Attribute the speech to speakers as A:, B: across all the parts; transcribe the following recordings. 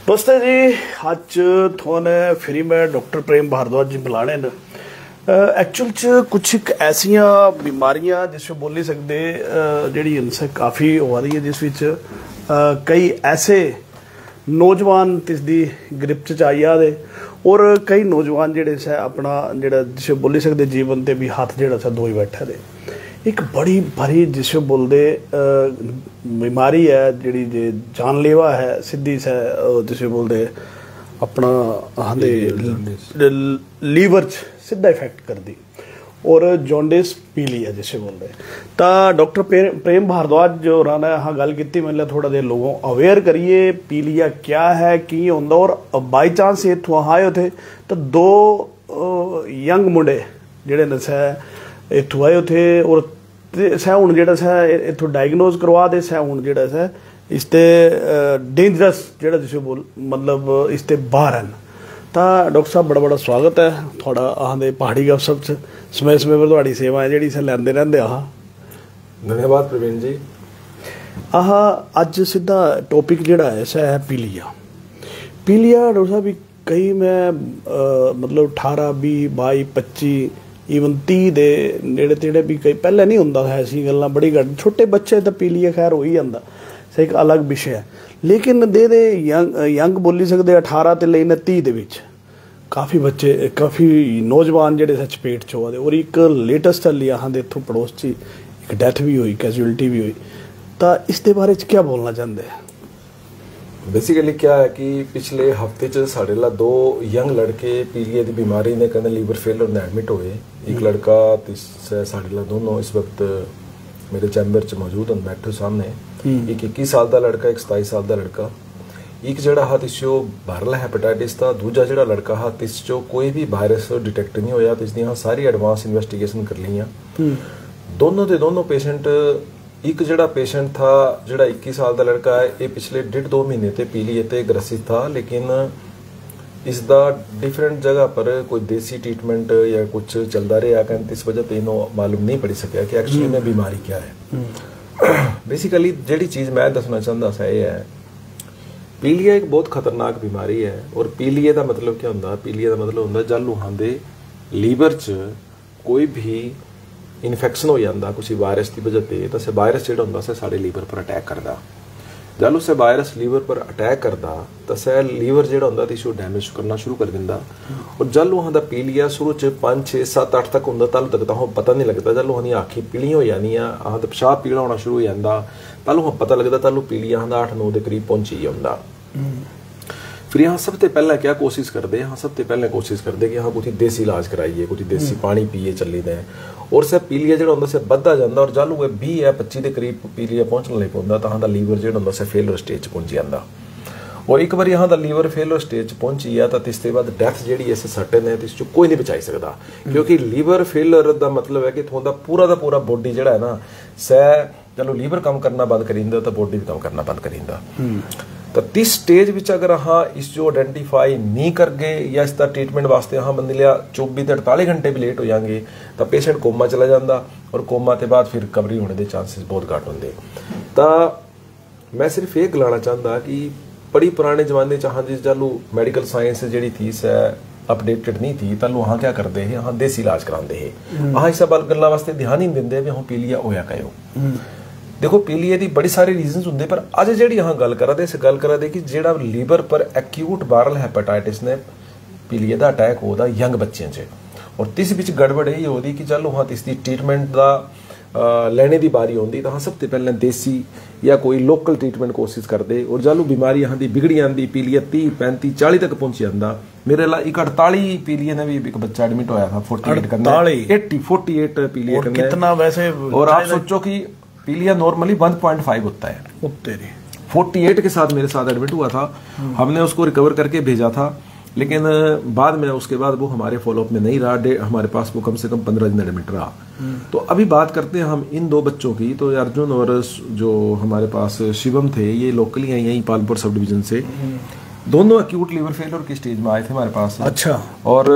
A: दोस्तों जी अज थोने फिर मैं डॉक्टर प्रेम भारद्वाज जी बुलाने न एक्चुअल च कुछ एक ऐसिया बीमारियां जिस बोल नहीं सकते जी इनसे काफ़ी हो रही है जिस विच कई ऐसे नौजवान तिसदी गिरफ्त च आई आ दे और कई नौजवान जेडे से अपना जेड़ा जिस बोल नहीं सकते जीवन ते भी हाथ जेड़ा सा धोई बैठे दे एक बड़ी भारी जिसे बोलते बीमारी है जी जे जानलेवा है सीधी से जिसे बोलते अपना आंदे लीवर च सीधा इफेक्ट कर दी और जॉन्डिस पी ली है जिसे बोलते तो डॉक्टर प्रेम भारद्वाज जो राना हाँ गल की मैंने थोड़ा देर लोगों अवेयर करिए पी लिया क्या है की होंदा और बाई चांस इतों आए थे तो दो यंग मुंडे जेडे ने इतों आए थे और सह हूँ जो इतों डायगनोज करवा दे सह हूँ जो इसते डेंजरस जो जिसे बोल मतलब इसते बाहर हैं तो डॉक्टर साहब बड़ा बड़ा स्वागत है थोड़ा आंदे पहाड़ी गपशप समय समय पर थोड़ी सेवा है जी लैंदे रहंदे
B: धन्यवाद प्रवीण जी।
A: अज सीधा टॉपिक जोड़ा है सह है पीलिया डॉक्टर साहब कई मैं मतलब 18 20 22 25 ईवन 30 दे नेड़े तेड़े भी कई पहले नहीं होंदा है ऐसी गल्लां बड़ी घट छोटे बच्चे तो पीलिया खैर हो ही जाता सही एक अलग विषय है लेकिन दे यंग बोली सकते 18 ते लेने 30 दे विच काफ़ी बच्चे काफ़ी नौजवान जेडे सच चपेट च होआ और एक लेटेस्ट हल्ली अहां दे इत्थों पड़ोस च एक डैथ भी हुई कैजुअलिटी भी हुई तो इसके बारे च क्या बोलना चाहते हैं?
B: बेसिकली क्या है कि पिछले हफ्ते च साढ़े ला 2 यंग लड़के पीलिया की बीमारी ने कहते लीवर फेलियर ने एडमिट हुए। एक लड़का साढ़े ला दोनों इस वक्त मेरे चैम्बर च मौजूद हैं बैठे सामने। एक 21 साल का लड़का एक 27 साल का लड़का। एक जड़ा हा तिस वायरल हैपेटाइटिस था दूजा जड़ा लड़का हा तिस कोई भी वायरस डिटेक्ट नहीं होया तो इसकी सारी एडवांस इन्वेस्टिगेशन कर लिया। दोनों के दोनों पेशेंट एक जड़ा पेशेंट था जड़ा 21 साल का लड़का है ये पिछले 1.5-2 महीने ते पीलिया ते ग्रसित था लेकिन इसका डिफरेंट जगह पर कोई देसी ट्रीटमेंट या कुछ चलता रहा कहते इस वजह से इन्हों मालूम नहीं पड़ सकिया कि एक्चुअली में बीमारी क्या है। बेसिकली जी चीज़ मैं दसना चाहता सा ये है पीलिया एक बहुत खतरनाक बीमारी है और पीलिया का मतलब क्या होंदा पीलिया का मतलब होंदा जल लूहां दे लीवर च कोई भी इन्फेक्शन हो जाता किसी वायरस की वजह से तो वायरस जो होंदा साढ़े लीवर पर अटैक करता जल उस वायरस लीवर पर अटैक करता तो सह लीवर जो होंदा टिश्यू डैमेज करना शुरू कर दिंदा और जल लूहां दा पीलिया शुरू च 5 6 7 8 तक होंदा तल तक तो पता नहीं लगता जल लूहां दी आँखें पीलियां हो जानियां आह तो पेशाब पीला होना शुरू हो जाता तल पता लगता तल पीलिया आह 8 9 के करीब पहुंची जाता। फिर यहाँ सबसे पहले क्या कोशिश करते हाँ सबसे पहले कोशिश करते कि हाँ कुछ देसी इलाज कराइए कुछ देसी पानी पीए चली दें और सर पीलिया जो होंदा बढ़ता जाता और जल 20 या 25 के करीब पीलिया पहुंचने लग पौंदा तो हाँ लीवर जो होंदा फेलियर स्टेज पहुंच जाता और एक बार यहाँ लीवर फेलियर स्टेज पहुंची गया तो इसके बाद डेथ जी इस सटन है तो कोई नहीं बचाई सकता क्योंकि लीवर फेलियर का मतलब है कि थोड़ा पूरा का पूरा बॉडी जो है ना सह चलो लीवर काम करना बंद करींदा तो बॉडी भी काम करना बंद करींदा तो तिस स्टेज विच अगर हाँ इस जो आइडेंटिफाई नहीं कर गए या इसका ट्रीटमेंट वास्ते हाँ बंद लिया 24 से 48 घंटे भी लेट हो जाएंगे तो पेशेंट कोमा चला जाता और कोमा के बाद फिर रिकवरी होने के चांसेस बहुत घट होंगे। तो मैं सिर्फ ये गलाना चाहता कि बड़ी पुराने जमाने च हाँ जिस चालू मैडिकल साइंस जी थी सै अपडेटेड नहीं थी तलू हाँ क्या करते हैं हाँ देसी इलाज कराते हैं हाँ इस गल्ला वास्ते ध्यान ही नहीं देंगे हाँ पीलिया होया कहो। देखो पीलिया की बड़ी सारे रीजन होंगे पर अज जी हाँ गल करा इस गल करा कि जेड़ा लीवर पर एक्यूट वायरल हैपेटाइटिस ने पीलिया का अटैक होता यंग बच्चों से और तिस बिच गड़बड़ यही होती कि चलो हाँ इसकी ट्रीटमेंट का लेने की बारी आती तो हाँ सबसे पहले देसी या कोई लोकल ट्रीटमेंट कोशिश करते और जालू बीमारी यहाँ की बिगड़ी आती पीलिया 30 35 40 तक पहुंच जाता मेरे ला एक 48 पीलिया ने भी एक बच्चा एडमिट होया था 48 पीलिया
A: कितना वैसे
B: और आप सोचो कि पीलिया नॉर्मली 1.5 होता है 48 के साथ मेरे साथ एडमिट हुआ था हमने उसको रिकवर करके भेजा था लेकिन बाद में उसके बाद वो हमारे फॉलोअप में नहीं रहा हमारे पास वो कम से कम 15 दिन एडमिट रहा। तो अभी बात करते हैं हम इन 2 बच्चों की तो अर्जुन और जो हमारे पास शिवम थे ये लोकली हैं यहीं पालपुर सब डिवीजन से दोनों एक्यूट लीवर फेलियर की स्टेज में आए थे हमारे पास।
A: अच्छा।
B: और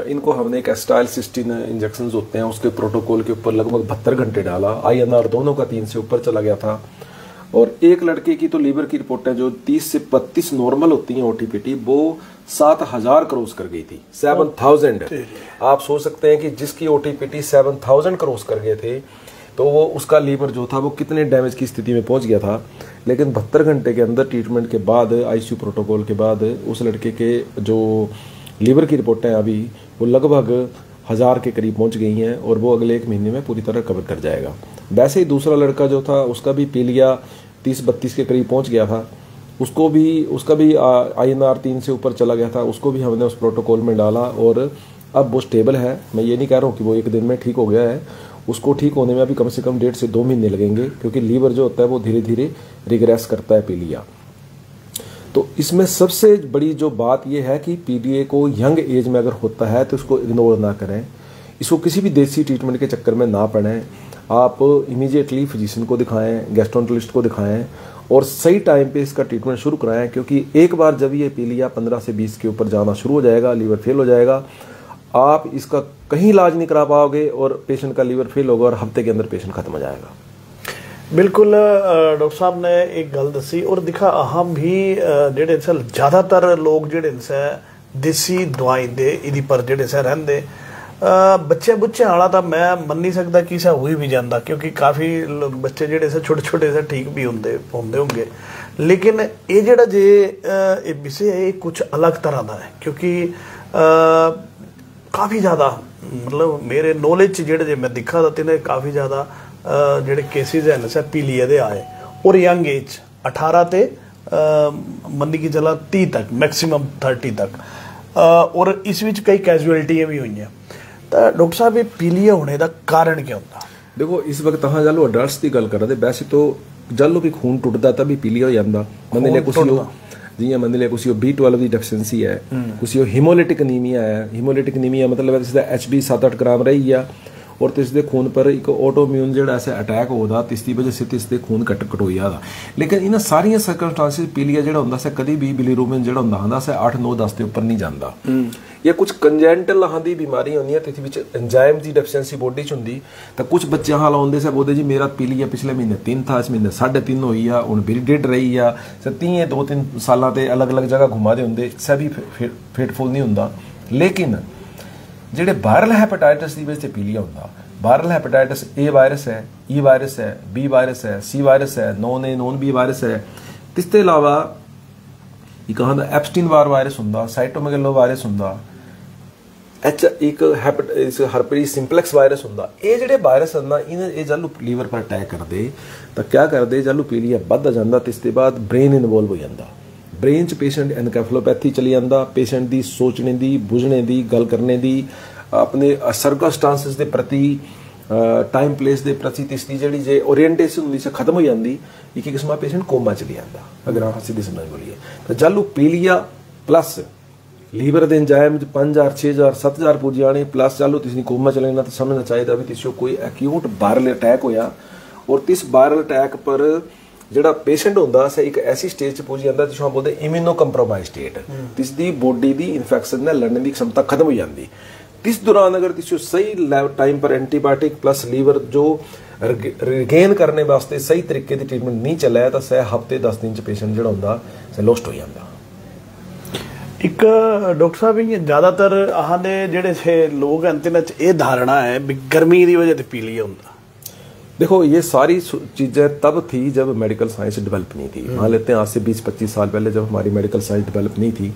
B: इनको हमने एक एस्टाइल सिस्टीन इंजेक्शन होते हैं उसके प्रोटोकॉल के ऊपर लगभग 72 घंटे डाला INR दोनों का 3 से ऊपर चला गया था और एक लड़के की तो लीवर की रिपोर्टें जो 30 से 32 नॉर्मल होती हैं ओटीपीटी, वो 7000 क्रॉस कर गई थी, 7000। आप सोच सकते हैं कि जिसकी ओटीपीटी 7000 क्रॉस कर गए थे तो वो उसका लीवर जो था वो कितने डैमेज की स्थिति में पहुंच गया था। लेकिन 72 घंटे के अंदर ट्रीटमेंट के बाद, आईसीयू प्रोटोकॉल के बाद, उस लड़के के जो लीवर की रिपोर्टें अभी वो लगभग 1000 के करीब पहुंच गई हैं और वो अगले 1 महीने में पूरी तरह कवर कर जाएगा। वैसे ही दूसरा लड़का जो था उसका भी पीलिया 30-32 के करीब पहुंच गया था, उसका भी INR 3 से ऊपर चला गया था, उसको भी हमने उस प्रोटोकॉल में डाला और अब वो स्टेबल है। मैं ये नहीं कह रहा हूँ कि वो 1 दिन में ठीक हो गया है, उसको ठीक होने में अभी कम से कम 1.5 से 2 महीने लगेंगे, क्योंकि लीवर जो होता है वो धीरे धीरे रिग्रेस करता है पीलिया। तो इसमें सबसे बड़ी जो बात यह है कि पीलिया को यंग एज में अगर होता है तो इसको इग्नोर ना करें, इसको किसी भी देसी ट्रीटमेंट के चक्कर में ना पड़ें। आप इमीडिएटली फिजिशियन को दिखाएं, गैस्ट्रोएंटरोलॉजिस्ट को दिखाएं और सही टाइम पे इसका ट्रीटमेंट शुरू कराएं, क्योंकि एक बार जब ये पीलिया 15 से 20 के ऊपर जाना शुरू हो जाएगा, लीवर फेल हो जाएगा, आप इसका कहीं इलाज नहीं करा पाओगे और पेशेंट का लीवर फेल होगा और हफ्ते के अंदर पेशेंट खत्म हो जाएगा।
A: बिल्कुल डॉक्टर साहब ने एक गल दसी और दिखा अहम भी जेडे सल ज्यादातर लोग जेडे से देसी दवाई दे इदी पर जेडे से रहंदे बच्चे बुच्चे वाला तो मैं मन नहीं सकता कि ऐसा हो भी जाता, क्योंकि काफ़ी बच्चे जेडे से छोटे छोटे से ठीक भी होंगे लेकिन ये जेड़ा जे विषय है कुछ अलग तरह का है, क्योंकि काफ़ी ज़्यादा मतलब मेरे नॉलेज जेडे जे मैं दिखा था तिने काफ़ी ज़्यादा जेडे केसेज है ना पीलिया दे आए और यंग एज 18 ते मन्नी की चला 30 तक, मैक्सिमम 30 तक, और इस विच कई कैजुअलिटियां भी हुई हैं। तो डॉक्टर साहब ये पीलिया होने का कारण क्या होता?
B: देखो इस वक्त हाँ जालो अडल्ट्स की गल कर रहे, वैसे तो जालो भी खून टुटदा तभी पीलिया हो जाता। मन लिया कुछ जियां मन लिया कुछ B12 की डेफिशिएंसी है, कुछ हीमोलिटिक एनीमिया है। हीमोलिटिक एनीमिया मतलब जिसका HB 7-8 ग्राम रही है और तिसदे खून पर एक ऑटोइम्यून जो ऐसा अटैक होता जिसकी वजह से तिसदे खून कटोई जाता। लेकिन इन सारिया सर्कमस्टांसिस पीलिया जो होंगे कभी भी बिलीरूबिन जो होंगे 8-9-10 के उपर नहीं जाता। या कुछ कंजेंटल हाँ की बीमारी होंगी एंजाइम की डेफिशिएंसी बॉडी च होंगी, तो कुछ बच्चे हाल आते से बोलते जी मेरा पीलिया पिछले महीने 3 था, इस महीने 3.5 हुई है, हूँ मेरी 1.5 रही है, 2-3 सालों से अलग अलग जगह घुमाते होंगे, सभी फेटफुल नहीं होंगे। लेकिन ਜਿਹੜੇ ਵਾਇਰਲ ਹੈਪੇटाइटिस ਦੀ ਵਜ੍ਹਾ ਤੇ ਪੀਲੀਆ ਹੁੰਦਾ, ਵਾਇਰਲ ਹੈਪੇटाइटिस A ਵਾਇਰਸ ਹੈ, E ਵਾਇਰਸ ਹੈ, B ਵਾਇਰਸ ਹੈ, C ਵਾਇਰਸ ਹੈ, non A non B virus ਹੈ। ਇਸ ਤੋਂ ਇਲਾਵਾ ਇੱਕ ਹੁੰਦਾ ਐਪਸਟੀਨ ਵਾਇਰਸ ਹੁੰਦਾ, ਸਾਈਟੋਮੈਗਾਲੋ ਵਾਇਰਸ ਹੁੰਦਾ, ਇੱਕ ਹੈਪੇਟਾਈਟਿਸ ਹਰਪਰੀ ਸਿੰਪਲੈਕਸ ਵਾਇਰਸ ਹੁੰਦਾ। ਇਹ ਜਿਹੜੇ ਵਾਇਰਸ ਹਨ ਨਾ ਇਹ ਜਾਲੂ ਲੀਵਰ ਪਰ ਅਟੈਕ ਕਰਦੇ ਤਾਂ ਕੀ ਕਰਦੇ, ਜਾਲੂ ਪੀਲੀਆ ਵੱਧ ਜਾਂਦਾ ਤੇ ਇਸ ਤੋਂ ਬਾਅਦ ਬ੍ਰੇਨ ਇਨਵੋਲਵ ਹੋ ਜਾਂਦਾ। ब्रेन च पेशेंट एनकैफलोपैथी चली जाता, पेशेंट की सोचने की, बुझने की, गल करने की, अपने सर्कमस्टांसिस के प्रति, टाइम प्लेस के प्रति इसकी जी जे ओरिएंटेशन होंगी से खत्म हो जाती। एक किस्म का पेशेंट कोमा चली जाता अगर आप सीधी समझ बोलीए तो। जालू पीलिया प्लस लीवर के एंजाइम 5000, 6000, 7000 पूज जाने प्लस चालू तुम कोमा चले जाना, तो समझना चाहिए भी तिसो कोई एक्यूट वायरल अटैक होया और तिस वायरल अटैक पर ਜਿਹੜਾ पेशेंट ਹੁੰਦਾ ਸੇ एक ऐसी स्टेज च पहुंच जाता जिसको हम बोलते इम्यूनो कंप्रोमाइज स्टेट, तिसदी बॉडी की इन्फेक्शन ने लड़ने की क्षमता खत्म हो जाती। इस दौरान अगर तिसो सही टाइम पर एंटीबायोटिक प्लस लीवर जो रिगेन करने वास्ते सही तरीके की ट्रीटमेंट नहीं चलाया तो सह हफ्ते 10 दिन च पेशेंट जो होंगे सह लोस्ट हो जाता।
A: एक डॉक्टर साहब ये ज़्यादातर आह दे जेडे से लोग हैं तिन्हां च ये धारणा है भी गर्मी की वजह से पीलिया होंदा।
B: देखो ये सारी चीज़ें तब थी जब मेडिकल साइंस डेवलप नहीं थी। मान लेते हैं आज से 20-25 साल पहले जब हमारी मेडिकल साइंस डेवलप नहीं थी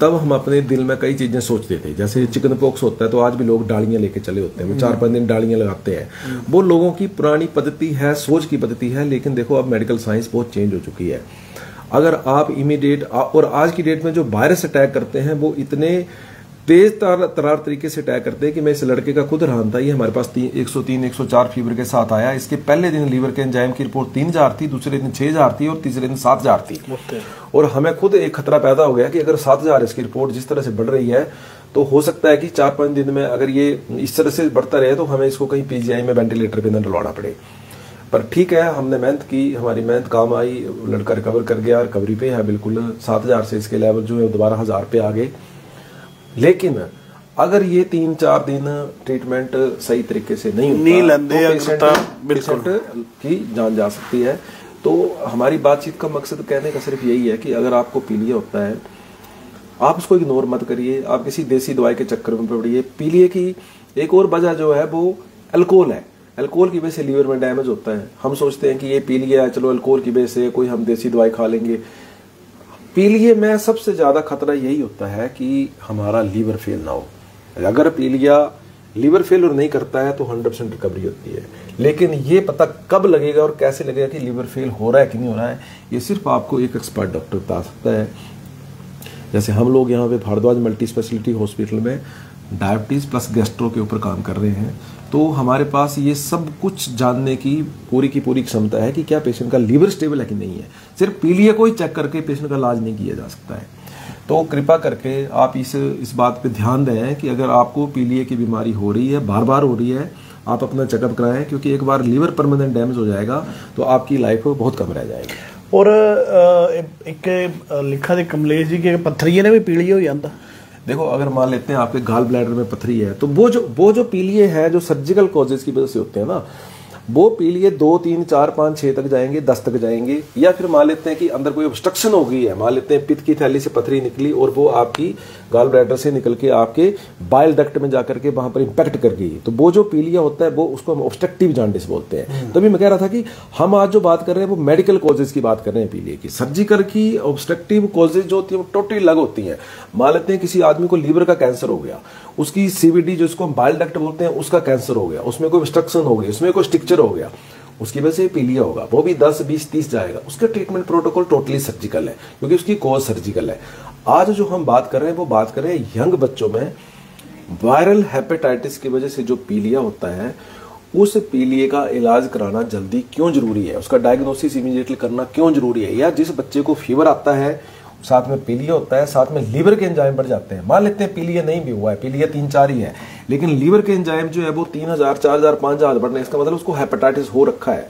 B: तब हम अपने दिल में कई चीज़ें सोचते थे। जैसे चिकन पॉक्स होता है तो आज भी लोग डालियाँ लेके चले होते हैं, वो 4-5 दिन डालियाँ लगाते हैं। वो लोगों की पुरानी पद्धति है, सोच की पद्धति है। लेकिन देखो अब मेडिकल साइंस बहुत चेंज हो चुकी है। अगर आप इमीडिएट और आज की डेट में जो वायरस अटैक करते हैं वो इतने तेज तरार तरीके से अटैक करते हैं कि मैं इस लड़के का खुद हैरान था। ये हमारे पास 103-104 फीवर के साथ आया। इसके पहले दिन लीवर के एंजाइम की रिपोर्ट 3000 थी, दूसरे दिन 6000 थी और तीसरे दिन 7000 थी। और हमें खुद एक खतरा पैदा हो गया कि अगर 7000 इसकी रिपोर्ट जिस तरह से बढ़ रही है तो हो सकता है कि 4-5 दिन में अगर ये इस तरह से बढ़ता रहे तो हमें इसको कहीं PGI में वेंटिलेटर पे न डलवाना पड़े। पर ठीक है, हमने मेहनत की, हमारी मेहनत काम आई, लड़का रिकवर कर गया, रिकवरी पे है बिल्कुल। 7000 से इसके लेवल जो है दोबारा 1000 पे आ गए। लेकिन अगर ये 3-4 दिन ट्रीटमेंट सही तरीके से नहीं लेंदे तो पेशेंट की जान जा सकती है। तो हमारी बातचीत का मकसद कहने का सिर्फ यही है कि अगर आपको पीलिया होता है, आप उसको इग्नोर मत करिए, आप किसी देसी दवाई के चक्कर में पड़िए। पीलिया की एक और वजह जो है वो अल्कोहल है। अल्कोहल की वजह से लीवर में डैमेज होता है। हम सोचते हैं कि ये पीलिया है, चलो अल्कोहल की वजह से कोई हम देसी दवाई खा लेंगे। पीलिया में सबसे ज्यादा खतरा यही होता है कि हमारा लीवर फेल ना हो। अगर पीलिया लीवर फेल नहीं करता है तो 100% रिकवरी होती है, लेकिन ये पता कब लगेगा और कैसे लगेगा कि लीवर फेल हो रहा है कि नहीं हो रहा है, ये सिर्फ आपको एक एक्सपर्ट डॉक्टर बता सकता है। जैसे हम लोग यहाँ पे भारद्वाज मल्टी स्पेशलिटी हॉस्पिटल में डायबिटीज प्लस गैस्ट्रो के ऊपर काम कर रहे हैं, तो हमारे पास ये सब कुछ जानने की पूरी क्षमता है कि क्या पेशेंट का लीवर स्टेबल है कि नहीं है। सिर्फ पीलिया को ही चेक करके पेशेंट का इलाज नहीं किया जा सकता है। तो कृपा करके आप इस बात पे ध्यान दें कि अगर आपको पीलिया की बीमारी हो रही है, बार बार हो रही है, आप अपना चेकअप कराएं, क्योंकि एक बार लीवर परमानेंट डैमेज हो जाएगा तो आपकी लाइफ बहुत कम रह जाएगी।
A: और एक लिखा थे कमलेश जी के पत्थरिए ने भी पीलिया हो जाता।
B: देखो, अगर मान लेते हैं आपके गाल ब्लैडर में पथरी है, तो वो जो पीलिया है जो सर्जिकल कॉजेज की वजह से होते हैं ना, वो पीलिए 2, 3, 4, 5, 6 तक जाएंगे, 10 तक जाएंगे। या फिर मान लेते हैं कि अंदर कोई ऑब्स्ट्रक्शन हो गई है, मान लेते हैं पित्त की थैली से पथरी निकली और वो आपकी गाल ब्लैडर से निकल के आपके बाइल डक्ट में जाकर के वहां पर इंपैक्ट कर गई, तो वो जो पीलिया होता है वो उसको हम ऑब्स्ट्रक्टिव जॉन्डिस बोलते हैं। तभी मैं कह रहा था कि हम आज जो बात कर रहे हैं वो मेडिकल कॉजेज की बात कर रहे हैं पीलिया की। सर्जिकल की ऑब्स्ट्रक्टिव कॉजेज जो होती है वो टोटली अलग होती है। मान लेते हैं किसी आदमी को लीवर का कैंसर हो गया, उसकी सीवीडी जो इसको हम बाइल डक्ट बोलते हैं उसका कैंसर हो गया, उसमें कोई ऑब्स्ट्रक्शन हो गई, उसमें कोई स्ट्रक्चर हो गया, उसकी वजह से पीलिया होगा, वो भी 10, 20, 30 जाएगा। उसका ट्रीटमेंट प्रोटोकॉल टोटली सर्जिकल है, क्योंकि उसकी कॉज सर्जिकल है। आज जो हम बात कर रहे हैं वो बात कर रहे हैं यंग बच्चों में वायरल हेपेटाइटिस की वजह से जो पीलिया होता है, उस पीलिया का इलाज कराना जल्दी क्यों जरूरी है, उसका डायग्नोसिस इमीडिएटली करना क्यों जरूरी है। या जिस बच्चे को फीवर आता है, साथ में पीलिया होता है, साथ में लीवर के एंजाइम बढ़ जाते हैं। मान लेते हैं पीलिया नहीं भी हुआ है, पीलिया 3-4 ही है, लेकिन लीवर के एंजाइम जो है वो 3000, 4000, 5000 बढ़ रहे हैं, इसका मतलब उसको हेपेटाइटिस हो रखा है।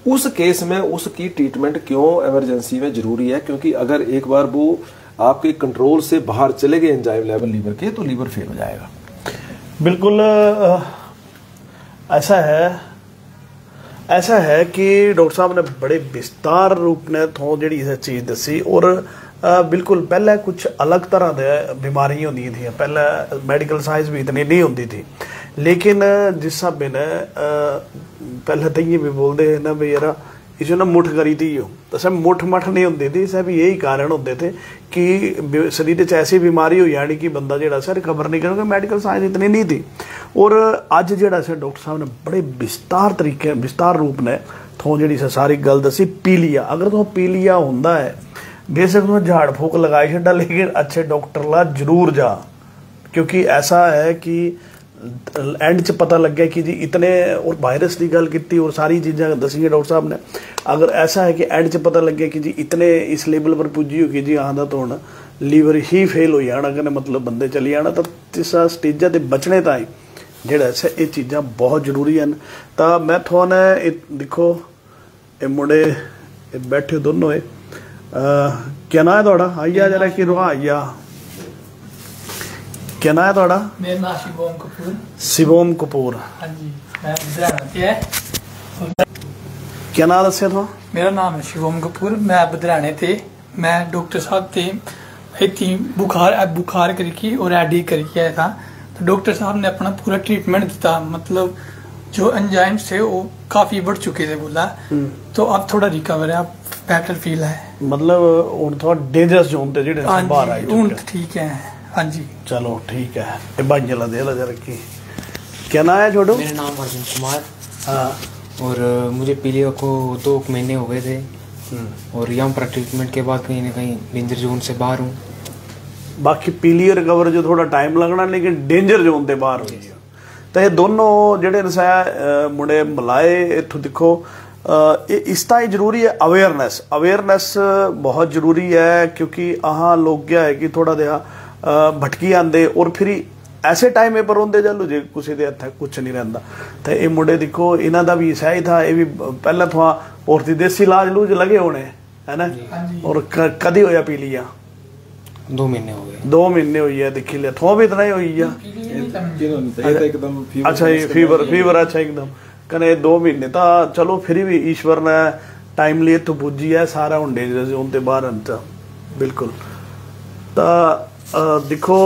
B: उस केस में उसकी ट्रीटमेंट क्यों इमरजेंसी में जरूरी है, क्योंकि अगर एक बार वो आपके कंट्रोल से बाहर चले गए एंजाइम लेवल लीवर के, तो लीवर फेल हो जाएगा।
A: बिल्कुल ऐसा है कि डॉक्टर साहब ने बड़े विस्तार रूप ने थोड़ा जी चीज़ दसी। और बिल्कुल पहले कुछ अलग तरह की बीमारियां होंदी थी, पहले मेडिकल साइंस भी इतनी नहीं होती थी, लेकिन जिस हिसाब ने पहले तो ये भी बोलते हैं ना भी यार इसे ना मुठ करी थी, तो सब मुठ मठ नहीं होती थी, सब यही कारण होते थे कि शरीर च ऐसी बीमारी हो जानी कि बंदा जो सर खबर नहीं करेगा, मेडिकल साइंस इतनी नहीं थी। और अज जो डॉक्टर साहब ने बड़े विस्तार रूप ने थों जी सारी गल दसी। पीलिया, अगर तो पीलिया होंदा है बेशक तो झाड़ फूक लगा छा, लेकिन अच्छे डॉक्टर ला जरूर जा, क्योंकि ऐसा है कि एंड च पता लग गया कि जी इतने, और वायरस की गल की और सारी चीज़ें दसियाँ डॉक्टर साहब ने। अगर ऐसा है कि एंड च पता लग गया कि जी इतने इस लेवल पर पुजी होगी जी आंदा तो हम लीवर ही फेल हो जाना, कहने मतलब बंदे चली जाना, तो इस स्टेजा से बचने ताई जेड़ा ये चीज़ां बहुत जरूरी हैं। तो मैं थोड़े देखो ये मुंडे बैठे दोनों क्या ना है थोड़ा, आइया जरा कि रुआ आइया, क्या ना है थोड़ा?
C: मेरा नाम शिवोम कपूर।
A: शिवोम कपूर,
C: हाँ जी, मैं बदराना से है।
A: क्या नाम दसे था?
C: मेरा नाम है शिवोम कपूर, मैं बदराने थे। मैं डॉक्टर साहब थे इतनी बुखार करके और एडी करके आया था, तो डॉक्टर साहब ने अपना पूरा ट्रीटमेंट दिया। मतलब जो एंजाइम्स थे वो काफी बढ़ चुके थे, बोला तो अब थोड़ा रिकवर है, अब बेटर फील है।
A: मतलब उन थोड़ा डेंजरस जोन थे जेडे बाहर आए
C: उन ठीक है। हाँ जी,
A: चलो ठीक है। ये भाई ला दे ला जरा की, क्या नाम है छोटू?
D: मेरा नाम अर्जुन कुमार।
A: हाँ,
D: और मुझे पीलिया को 2 महीने हो गए थे, और यहाँ पर ट्रीटमेंट के बाद कहीं ना कहीं डेंजर जोन से बाहर हूँ।
A: बाकी पीलिया रिकवर जो थोड़ा टाइम लगना, लेकिन डेंजर जोन से बाहर हुई है। तो ये दोनों जेडे नसाया मुंडे मिलाए इतों देखो, इसका ही जरूरी है अवेयरनेस बहुत जरूरी है, क्योंकि आह लोग क्या है कि थोड़ा देहा भटकी आते और फिर ऐसे टाइम पर होंगे चलो जे किसी के हथ कुछ नहीं रहा। तो ये मुंडे देखो इन्हों का भी सही था, ये भी पहले थोड़ा और देसी इलाज लूज लगे होने है ना। और कदी होया पीलिया?
D: 2 महीने हो गए।
A: 2 महीने हुई है, देखी लिया थोड़ा भी इतना ही हुई है। अच्छा ये फीवर अच्छा एकदम कने 2 महीने था, चलो फिर भी ईश्वर ने टाइमली इत्थों पुज्जी है, सारा हुण डेंजर जोन ते बाहर अंत बिल्कुल। तो देखो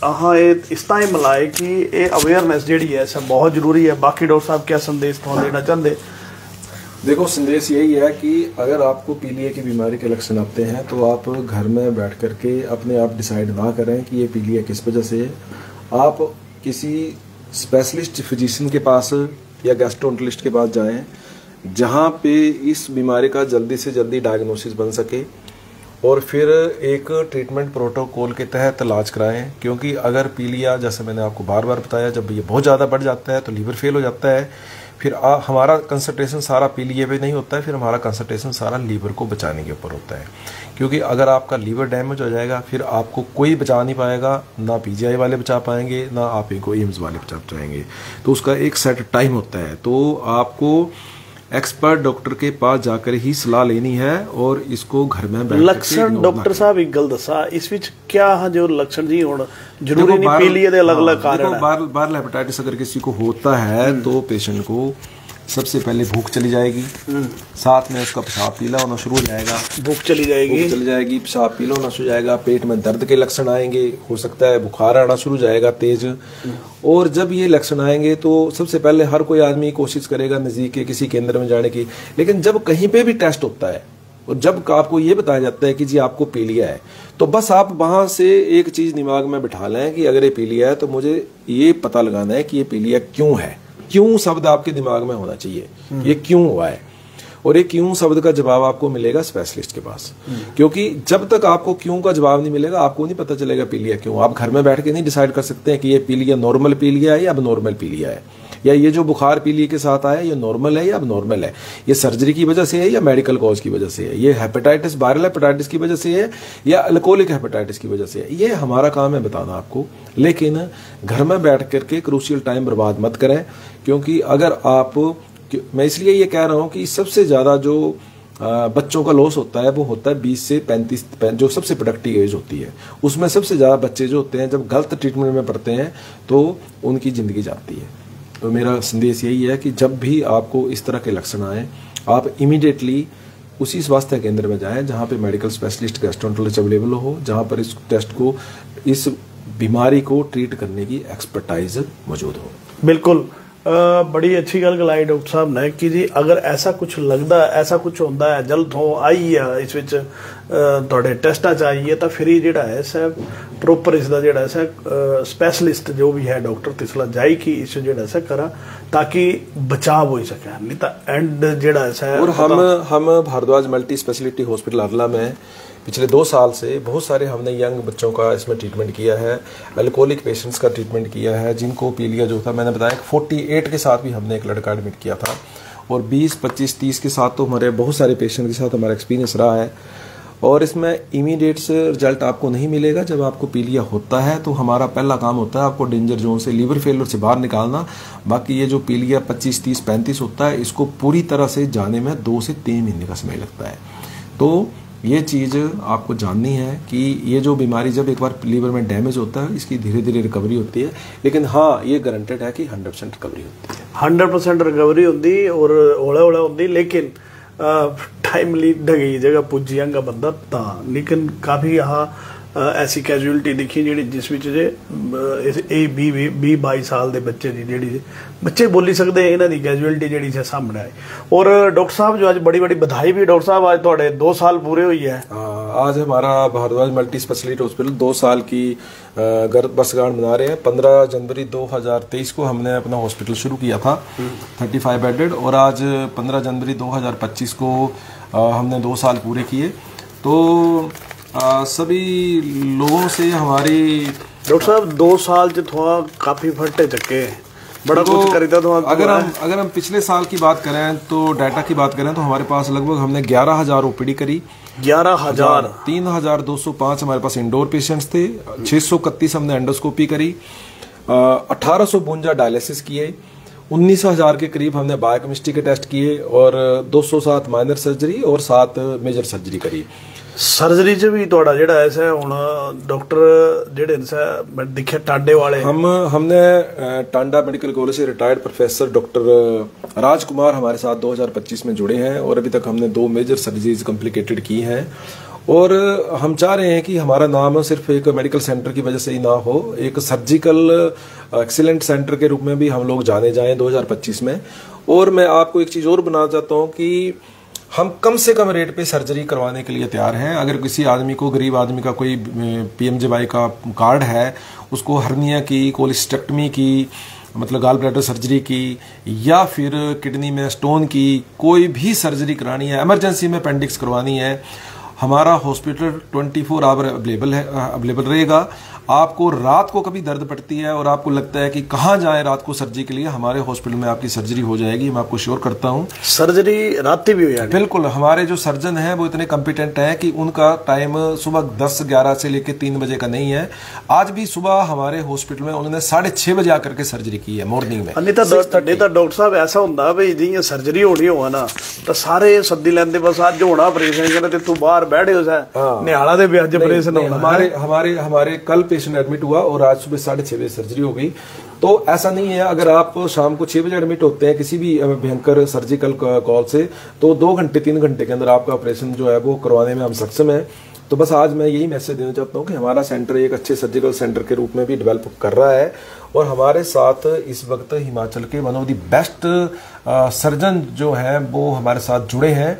A: हाँ ये इस तरह मिलाए कि ये अवेयरनेस जी है सब बहुत जरूरी है। बाकी डॉक्टर साहब क्या संदेश तो देना चाहते?
B: देखो संदेश यही है कि अगर आपको पीलिया की बीमारी के लक्षण आते हैं तो आप घर में बैठ करके अपने आप डिसाइड ना करें कि ये पीलिया किस वजह से है। आप किसी स्पेशलिस्ट फिजिशियन के पास या गैस्ट्रोएंटरोलॉजिस्ट के पास जाएं जहां पे इस बीमारी का जल्दी से जल्दी डायग्नोसिस बन सके और फिर एक ट्रीटमेंट प्रोटोकॉल के तहत इलाज कराएं। क्योंकि अगर पीलिया, जैसे मैंने आपको बार बार बताया, जब ये बहुत ज़्यादा बढ़ जाता है तो लीवर फेल हो जाता है। फिर हमारा कंसंट्रेशन सारा पीलिया पे नहीं होता है, फिर हमारा कंसंट्रेशन सारा लीवर को बचाने के ऊपर होता है। क्योंकि अगर आपका लीवर डैमेज हो जाएगा फिर आपको कोई बचा नहीं पाएगा, ना पीजीआई वाले बचा पाएंगे ना आप इनको एम्स वाले बचा पाएंगे। तो उसका एक सेट टाइम होता है। तो आपको एक्सपर्ट डॉक्टर के पास जाकर ही सलाह लेनी है और इसको घर में बैठ
A: लक्षण डॉक्टर साहब एक गल दसा इस विच क्या जो लक्षण जी हुण जरूरी नहीं पीलिया दे अलग अलग कारण है।
B: बार हेपेटाइटिस अगर किसी को होता है तो पेशेंट को सबसे पहले भूख चली जाएगी, साथ में उसका पेशाब पीला होना शुरू हो जाएगा।
A: भूख चली जाएगी,
B: पेशाब पीला होना शुरू हो जाएगा, पेट में दर्द के लक्षण आएंगे, हो सकता है बुखार आना शुरू हो जाएगा तेज। और जब ये लक्षण आएंगे तो सबसे पहले हर कोई आदमी कोशिश करेगा नजदीक के किसी केंद्र में जाने की। लेकिन जब कहीं पे भी टेस्ट होता है और जब आपको ये बताया जाता है कि जी आपको पीलिया है, तो बस आप वहां से एक चीज दिमाग में बिठा लें कि अगर ये पीलिया है तो मुझे ये पता लगाना है कि ये पीलिया क्यों है। क्यों शब्द आपके दिमाग में होना चाहिए, ये क्यों हुआ है। और ये क्यों शब्द का जवाब आपको मिलेगा स्पेशलिस्ट के पास। क्योंकि जब तक आपको क्यों का जवाब नहीं मिलेगा आपको नहीं पता चलेगा पीलिया क्यों। आप घर में बैठ के नहीं डिसाइड कर सकते हैं कि ये पीलिया नॉर्मल पीलिया है या अब नॉर्मल पीलिया है, या ये जो बुखार पीलिया के साथ आया ये नॉर्मल है या अब नॉर्मल है, ये सर्जरी की वजह से है या मेडिकल कॉज की वजह से है, ये हेपेटाइटिस वायरल हेपेटाइटिस की वजह से है या अल्कोहलिक हेपेटाइटिस की वजह से है। ये हमारा काम है बताना आपको। लेकिन घर में बैठ करके क्रूशियल टाइम बर्बाद मत करें। क्योंकि अगर आप, मैं इसलिए ये कह रहा हूं कि सबसे ज्यादा जो बच्चों का लॉस होता है वो होता है 20 से 35, जो सबसे प्रोडक्टिव एज होती है उसमें सबसे ज्यादा बच्चे जो होते हैं जब गलत ट्रीटमेंट में पड़ते हैं तो उनकी जिंदगी जाती है। तो मेरा संदेश यही है कि जब भी आपको इस तरह के लक्षण आए आप इमीडिएटली उसी स्वास्थ्य केंद्र में जाएं जहां पे मेडिकल स्पेशलिस्ट गैस्ट्रोएंटरोलॉजिस्ट अवेलेबल हो, जहां पर इस टेस्ट को, इस बीमारी को ट्रीट करने की एक्सपर्टाइज मौजूद हो।
A: बिल्कुल बड़ी अच्छी गल गलाई डॉक्टर साहब ने कि जी अगर ऐसा कुछ लगता है, ऐसा कुछ होता है, जल्द हो आई है इस विच थोड़े टेस्टा चाहिए तो फिर ही जिहड़ा है सर प्रॉपर इसका जिहड़ा है सर स्पेशलिस्ट जो भी है डॉक्टर तिसला जाई कि इस जिहड़ा है करा ताकि बचाव हो सके, नहीं तो एंड जिहड़ा है सर।
B: और हम भारद्वाज मल्टी स्पेशलिटी हॉस्पिटल अरला में पिछले 2 साल से बहुत सारे हमने यंग बच्चों का इसमें ट्रीटमेंट किया है, अल्कोहलिक पेशेंट्स का ट्रीटमेंट किया है जिनको पीलिया जो था, मैंने बताया 48 के साथ भी हमने एक लड़का एडमिट किया था और 20, 25, 30 के साथ तो हमारे बहुत सारे पेशेंट के साथ हमारा एक्सपीरियंस रहा है। और इसमें इमीडिएट रिजल्ट आपको नहीं मिलेगा। जब आपको पीलिया होता है तो हमारा पहला काम होता है आपको डेंजर जोन से, लीवर फेलियर से बाहर निकालना। बाकी ये जो पीलिया 25, 30, 35 होता है इसको पूरी तरह से जाने में 2 से 3 महीने का समय लगता है। तो ये चीज़ आपको जाननी है कि ये जो बीमारी जब एक बार लीवर में डैमेज होता है इसकी धीरे धीरे रिकवरी होती है। लेकिन हाँ ये गारंटेड है कि 100% रिकवरी होती है,
A: 100% रिकवरी होती और ओला ओला होती। लेकिन टाइमली ढगी जगह पुजी जाएगा बंदा ता। लेकिन काफ़ी यहाँ ऐसी कैजुअलिटी दिखी जी जिस विच जे 20-22 साल के बच्चे की जी बच्चे बोली सकते हैं इन्हों की कैजुअलिटी जी से सामने आई। और डॉक्टर साहब जो आज बड़ी बड़ी बधाई भी डॉक्टर साहब आज थोड़े 2 साल पूरे हुई है।
B: आज हमारा भारद्वाज मल्टी स्पेशलिटी हॉस्पिटल 2 साल की वर्षगांठ मना रहे हैं। 15 जनवरी 2023 को हमने अपना हॉस्पिटल शुरू किया था 35 बेडेड और आज 15 जनवरी 2025 को हमने 2 साल पूरे किए। तो सभी लोगों से हमारी
A: डॉक्टर साहब 2 साल च थोड़ा काफी फटे चक्के बड़ा कुछ खरीदा। तो
B: अगर हम पिछले साल की बात करें तो डाटा की बात करें तो हमारे पास लगभग हमने 11,000 ओपीडी करी,
A: 11,000,
B: 3,205 हमारे पास इंडोर पेशेंट्स थे, 631 हमने एंडोस्कोपी करी, 1852 डायलिसिस किए, 19,000 के करीब हमने बायोकेमिस्ट्री के टेस्ट किए और 207 माइनर सर्जरी और 7 मेजर सर्जरी करी।
A: सर्जरी च भी ਤੁਹਾਡਾ ਜਿਹੜਾ ऐसा ਹੁਣ डॉक्टर ਜਿਹੜੇ मैं दिखे टांडे वाले
B: हमने टांडा मेडिकल कॉलेज से रिटायर्ड प्रोफेसर डॉक्टर राजकुमार हमारे साथ 2025 में जुड़े हैं और अभी तक हमने 2 मेजर सर्जरीज कॉम्प्लिकेटेड की हैं और हम चाह रहे हैं कि हमारा नाम सिर्फ एक मेडिकल सेंटर की वजह से ही ना हो, एक सर्जिकल एक्सीलेंट सेंटर के रूप में भी हम लोग जाने जाएं 2025 में। और मैं आपको एक चीज़ और बनाना चाहता हूं कि हम कम से कम रेट पे सर्जरी करवाने के लिए तैयार हैं। अगर किसी आदमी को, गरीब आदमी का कोई PMJY का कार्ड है, उसको हर्निया की, कोलिस्टेक्टमी की, मतलब गाल ब्लैडर सर्जरी की, या फिर किडनी में स्टोन की कोई भी सर्जरी करानी है, इमरजेंसी में अपेंडिक्स करवानी है, हमारा हॉस्पिटल 24 आवर अवेलेबल रहेगा। आपको रात को कभी दर्द पड़ती है और आपको लगता है कि कहाँ जाए रात को सर्जरी के लिए, हमारे हॉस्पिटल में आपकी सर्जरी हो जाएगी, मैं आपको श्योर करता हूँ।
A: सर्जरी रात भी हो जाएगी?
B: बिल्कुल, हमारे जो सर्जन हैं वो इतने कॉम्पिटेंट हैं कि उनका टाइम सुबह 10-11 से लेकर 3 बजे का नहीं है। आज भी सुबह हमारे हॉस्पिटल में उन्होंने 6:30 बजे आकर के सर्जरी की है मॉर्निंग में।
A: नहीं तो डॉक्टर साहब ऐसा होंगे भाई जी सर्जरी होनी हो ना तो सारे सद्दी लेंदे, बस अज होना ऑपरेशन तू बाहर बैठे हो निहाला दे अज ऑपरेशन होना।
B: हमारे कल पेशेंट एडमिट हुआ और आज सुबह 6:30 बजे सर्जरी हो गई। तो ऐसा नहीं है, अगर आप शाम को 6 बजे एडमिट होते हैं किसी भी भयंकर सर्जिकल कॉल से, तो 2 घंटे 3 घंटे के अंदर आपका ऑपरेशन जो है वो करवाने में हम सक्षम है। तो बस आज मैं यही मैसेज देना चाहता हूँ कि हमारा सेंटर एक अच्छे सर्जिकल सेंटर के रूप में भी डेवलप कर रहा है और हमारे साथ इस वक्त हिमाचल के one of the best surgeon जो हैं वो हमारे साथ जुड़े हैं।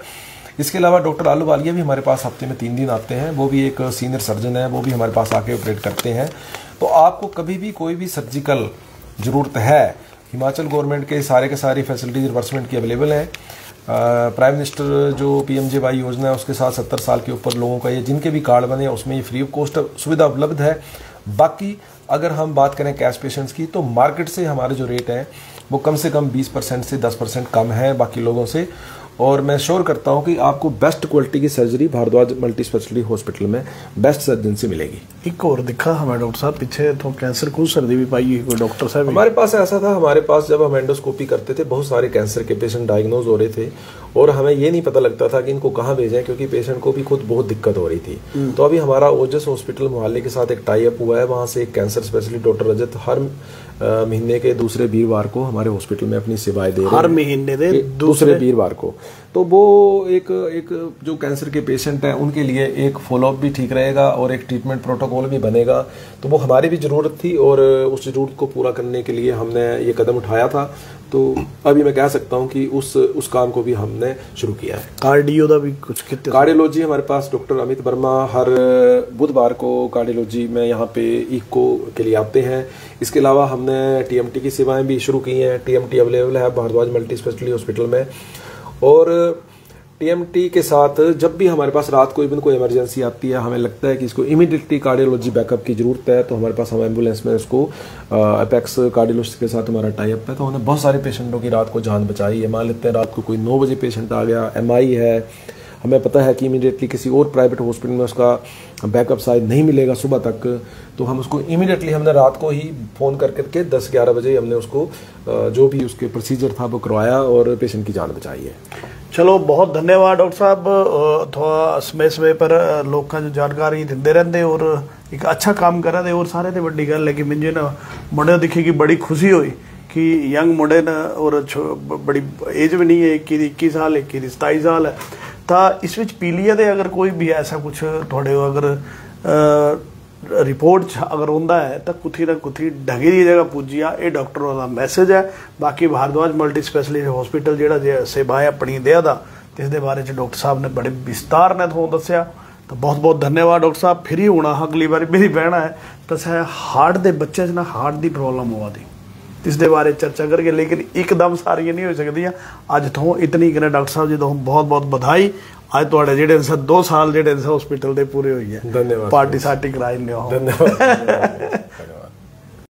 B: इसके अलावा डॉक्टर आलू वालिया भी हमारे पास हफ्ते में 3 दिन आते हैं, वो भी एक सीनियर सर्जन है, वो भी हमारे पास आके ऑपरेट करते हैं। तो आपको कभी भी कोई भी सर्जिकल ज़रूरत है, हिमाचल गवर्नमेंट के सारी फैसिलिटीज रिवर्समेंट की अवेलेबल है। प्राइम मिनिस्टर जो PMJY योजना है उसके साथ 70 साल के ऊपर लोगों का ये जिनके भी कार्ड बने उसमें ये फ्री ऑफ कॉस्ट सुविधा उपलब्ध है। बाकी अगर हम बात करें कैश पेशेंट्स की तो मार्केट से हमारे जो रेट है वो कम से कम 20% से 10% कम है बाकी लोगों से। और मैं श्योर करता हूं कि आपको बेस्ट क्वालिटी की surgery Bharadwaj multi speciality hospital में बेस्ट सर्जन से मिलेगी।
A: एक और दिखा हमें डॉक्टर साहब पीछे तो कैंसर को सर्दी भी पाई है कोई डॉक्टर साहब?
B: हमारे पास ऐसा था, हमारे पास जब हम एंडोस्कोपी करते थे बहुत सारे कैंसर के पेशेंट डायग्नोज हो रहे थे और हमें ये नहीं पता लगता था कि इनको कहाँ भेजें, क्योंकि पेशेंट को भी खुद बहुत दिक्कत हो रही थी। तो अभी हमारा ओजस हॉस्पिटल मोहाली के साथ एक टाई अप हुआ है, वहाँ से एक कैंसर स्पेशलिस्ट डॉक्टर रजत हर महीने के दूसरे वीरवार को हमारे हॉस्पिटल में अपनी सेवाएं दे रहे हैं।
A: हर महीने दे
B: दूसरे वीरवार को। तो वो एक जो कैंसर के पेशेंट हैं उनके लिए एक फॉलोअप भी ठीक रहेगा और एक ट्रीटमेंट प्रोटोकॉल भी बनेगा। तो वो हमारी भी ज़रूरत थी और उस ज़रूरत को पूरा करने के लिए हमने ये कदम उठाया था। तो अभी मैं कह सकता हूं कि उस काम को भी हमने शुरू किया है।
A: कार्डियो का भी कुछ?
B: कार्डियोलॉजी हमारे पास डॉक्टर अमित वर्मा हर बुधवार को कार्डियोलॉजी में यहाँ पे इको के लिए आते हैं। इसके अलावा हमने TMT की सेवाएं भी शुरू की हैं। TMT अवेलेबल है भारद्वाज मल्टी स्पेशलिटी हॉस्पिटल में। और TMT के साथ जब भी हमारे पास रात को इवन कोई इमरजेंसी आती है, हमें लगता है कि इसको इमीडिएटली कार्डियोलॉजी बैकअप की जरूरत है, तो हमारे पास हम एम्बुलेंस में उसको अपेक्स कार्डियोलॉजिस्ट के साथ हमारा टाई अप है। तो हमने बहुत सारे पेशेंटों की रात को जान बचाई है। मान लेते हैं रात को कोई 9 बजे पेशेंट आ गया, MI है, हमें पता है कि इमीडिएटली किसी और प्राइवेट हॉस्पिटल में उसका बैकअप शायद नहीं मिलेगा सुबह तक, तो हम उसको इमीडिएटली हमने रात को ही फ़ोन करके 10-11 बजे हमने उसको जो भी उसके प्रोसीजर था वो करवाया और पेशेंट की जान बचाई है।
A: चलो बहुत धन्यवाद डॉक्टर साहब, थोड़ा समय पर लोगों जो जानकारी देते रहते और एक अच्छा काम कर रहे और सारे तो वड्डी गल है कि मुझे ना मुंडे दिखी कि बड़ी खुशी हुई कि यंग मुंडे न और बड़ी एज भी नहीं है, 21 साल 27 साल है। तो इस विच पीलिया दे अगर कोई भी ऐसा कुछ थोड़े अगर रिपोर्ट अगर होंदा है तो कुथी ना कुथी ढगी दी जगह पुजिया, ये डॉक्टरों का मैसेज है। बाकी भारद्वाज मल्टी स्पेशलिटी हॉस्पिटल जो सेवाएं अपनी देआ दा इसके बारे में डॉक्टर साहब ने बड़े विस्तार ने थोड़ा दसिया। तो बहुत बहुत धन्यवाद डॉक्टर साहब। फिर ही होना अगली बार मेरी बहना है तो हार्ट के बच्चे ना हार्ट की प्रॉब्लम हुआ थी, इसके बारे चर्चा करके, लेकिन एकदम सारियां नहीं हो सकती। अज तो इतनी करें डॉक्टर साहब जी, तो बहुत बहुत बधाई। आज थोड़े जेडे 2 साल जेडे हॉस्पिटल के पूरे हुई है।
B: धन्यवाद।
A: पार्टी सार्टी कराई। धन्यवाद।